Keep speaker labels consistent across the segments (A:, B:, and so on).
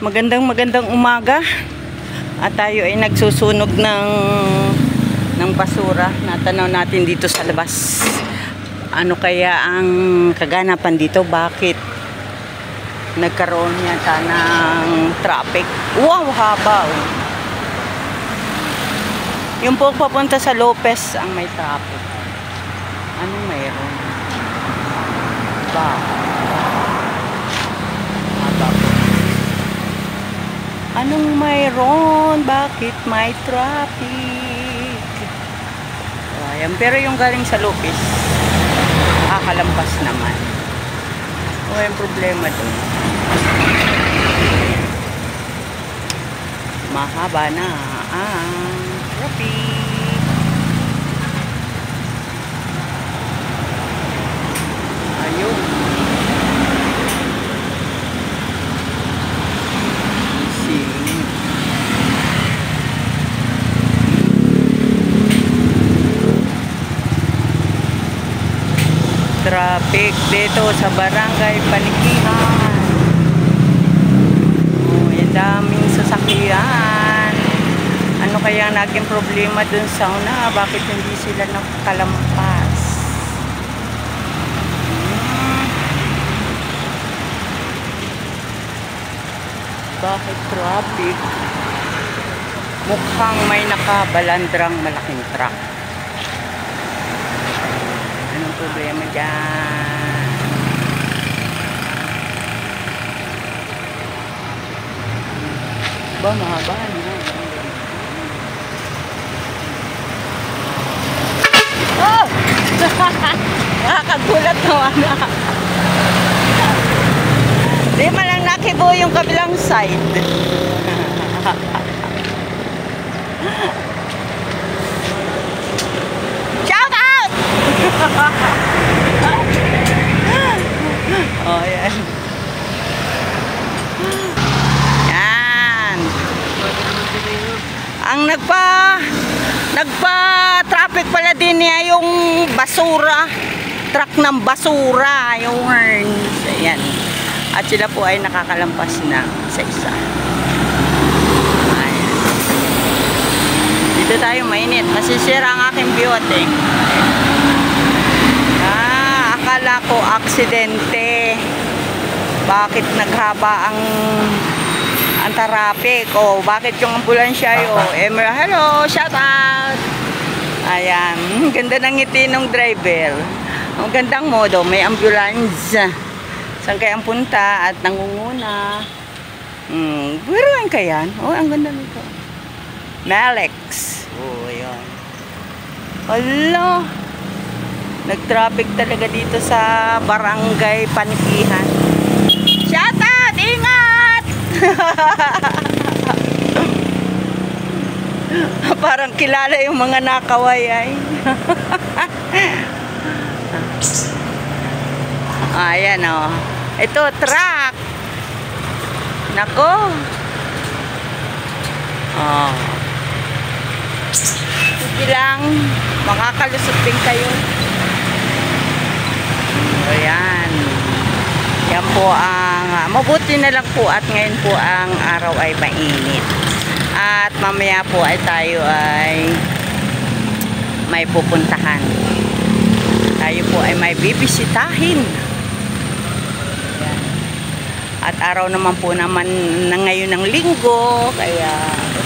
A: Magandang umaga. At tayo ay nagsusunog ng basura. Natanaw natin dito sa labas. Ano kaya ang kaganapan dito? Bakit nagkaroon yata ng traffic? Wow, haba. Yung po papunta sa Lopez ang may traffic. Anong mayroon? Anong mayroon? Bakit may traffic? Ayan. Pero yung galing sa Lopez, kakalampas naman. O yung problema doon. Mahaba na ang traffic. Ayun. Traffic dito sa Barangay Panikihan. Oh, yung daming sasakyan. Ano kaya naging problema dun sa una? Bakit hindi sila nakalampas? Bakit traffic? Mukhang may nakabalandrang malaking truck. Anong problema dyan? Ba, mahaba na. Oh! Nakakagulat naman na. Di man lang nakibo yung kabilang side. Shout out! Oh, yan. Yan. Ang nagpa-traffic pala din niya yung basura. Truck ng basura. Yung horns. Ayan. At sila po ay nakakalampas na sa isa. Ayan. Dito tayo mainit. Masisira ang aking biyote. Akala ko aksidente. Bakit naghaba ang traffic? O bakit yung ambulansya hello, shout out. Ayan, ganda ng ngiti ng driver. Ang gandang modo, may ambulance. Saan kaya ang punta at nangunguna? Buruan ka yan? Oh, ang ganda nito. Malex. Oh, yun. Hello. Nag-traffic talaga dito sa Barangay Panikihan. Shout out! Ingat! Parang kilala yung mga nakaway ay. Ayan o. Ito, truck. Nako. Oh. Sige lang. Makakalusot din kayo. Ayan. Yan po ang mabuti na lang po at ngayon po ang araw ay mainit. At mamaya po ay tayo ay may pupuntahan. Tayo po ay may bibisitahin. Ayan. At araw naman po naman na ngayon ng linggo. Kaya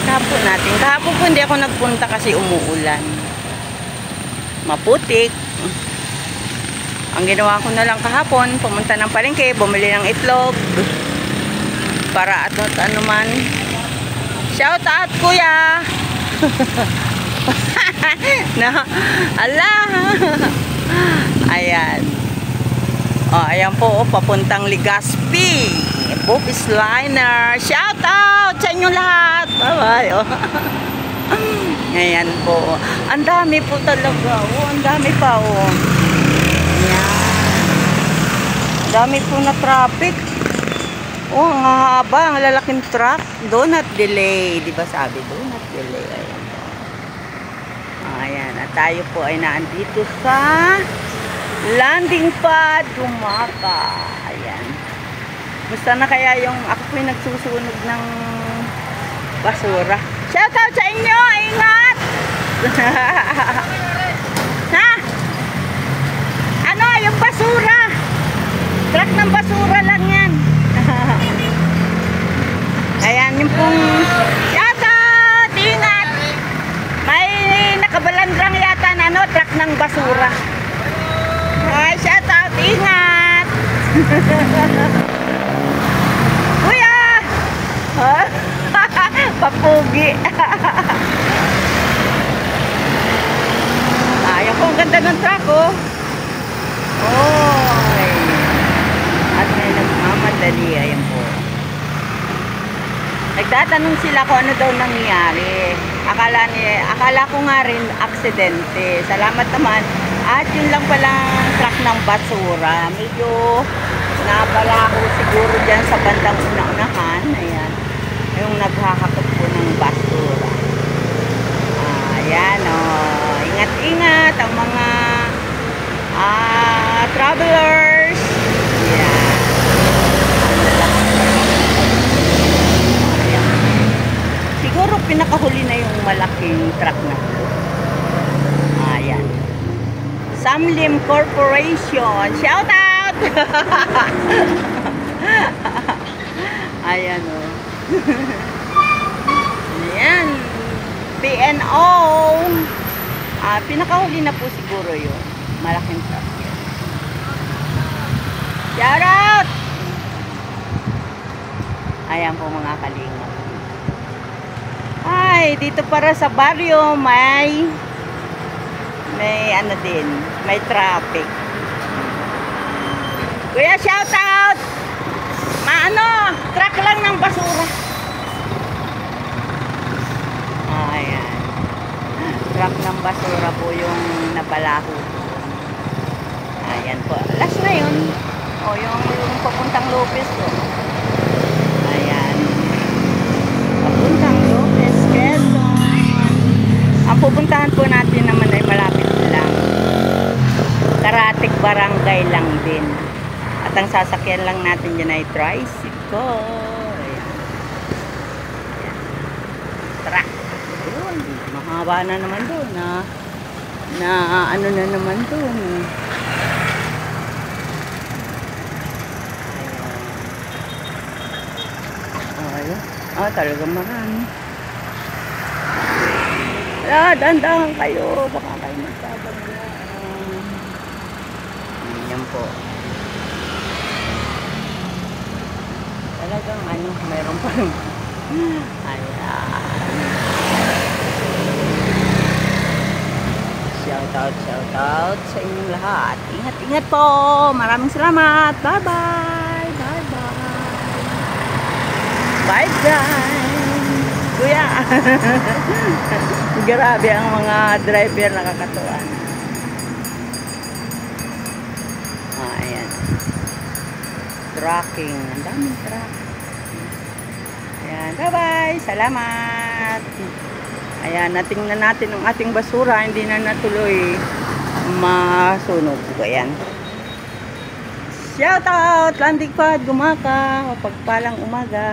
A: kahapon natin. Kahapon po hindi ako nagpunta kasi umuulan. Maputik. Ang ginawa ko na lang kahapon, pumunta ng palengke, bumili ng itlog. Para at ano man. Shout out kuya! No? Allah! Ayan. O, ayan po, papuntang Legazpi. Bopis Liner. Shout out sa inyo lahat! Bye-bye! Oh. Ayan po. Ang dami po talaga. Oh, ang dami pa. Oh. Dami po na traffic. Oh, ang haba, ang lalaking truck. Do not delay. Diba sabi? Do not delay. Ayan. Ayan. At tayo po ay naandito sa landing pad Dumaka. Ayan. Musta na kaya yung ako po yung nagsusunog ng basura. Shout out sa inyo! Ingat! Ha? Ano? Yung basura! Truck ng basura lang yan. Ayan, yung pong shout out! Ingat! May nakabalandrang yata na ano, truck ng basura. Ay, shout out! Ingat! Kuya! Papugi. Ayan po, ang ganda ng truck, oh. Oy. At may nagmamadali, ayan po. Nagtatanong sila kung ano daw nangyari. Akala ko nga rin aksidente. Salamat naman. At yun lang palang truck ng basura. Medyo nabalaho siguro dyan sa bandang una-unahan. Ayan. Yung naghahakot po ng basura. Ayan, oh. Ingat-ingat ang mga travelers. Ayan. Ayan. Siguro pinakahuli na yung malaking truck na po. Ayan. Samlim Corporation. Shout out! Ayan, oh. Ayan. PNO. Pinakahuli na po siguro yun. Malaking truck yun. Shout out! Ayan po mga kalingap. Ay, dito para sa baryo may ano din, may traffic. Kuya, shout out! Truck lang ng basura. Ayan. Truck ng basura po yung nabalaho. Ayan po. Last na yun. O, yung papuntang Lopez po. Ayan. Papuntang Lopez, Quezon. Ang pupuntahan po natin naman ay malapit lang. Karatig barangay lang din. At ang sasakyan lang natin dyan ay tricycle. Ayan. Ayan. Truck. Doon. Mahaba na naman doon. Na ano na naman doon. Ayan. Ayun. Talagang marami. Dandahan kayo. Baka kayo magkabagla. Yan po. Talagang ano, mayroon pa rin. Ayan. Shout out sa inyong lahat. Ingat po. Maraming salamat. Bye-bye. Bye-bye. Kuya. Grabe ang mga driver, nakakatuwa. Ayan. Trucking. Ang daming truck. Ayan. Bye-bye. Salamat. Ayan. Natingnan natin ang ating basura. Hindi na natuloy masunog. Ayan. Shout out! Landig Pad, Gumaka. Pagpalang umaga.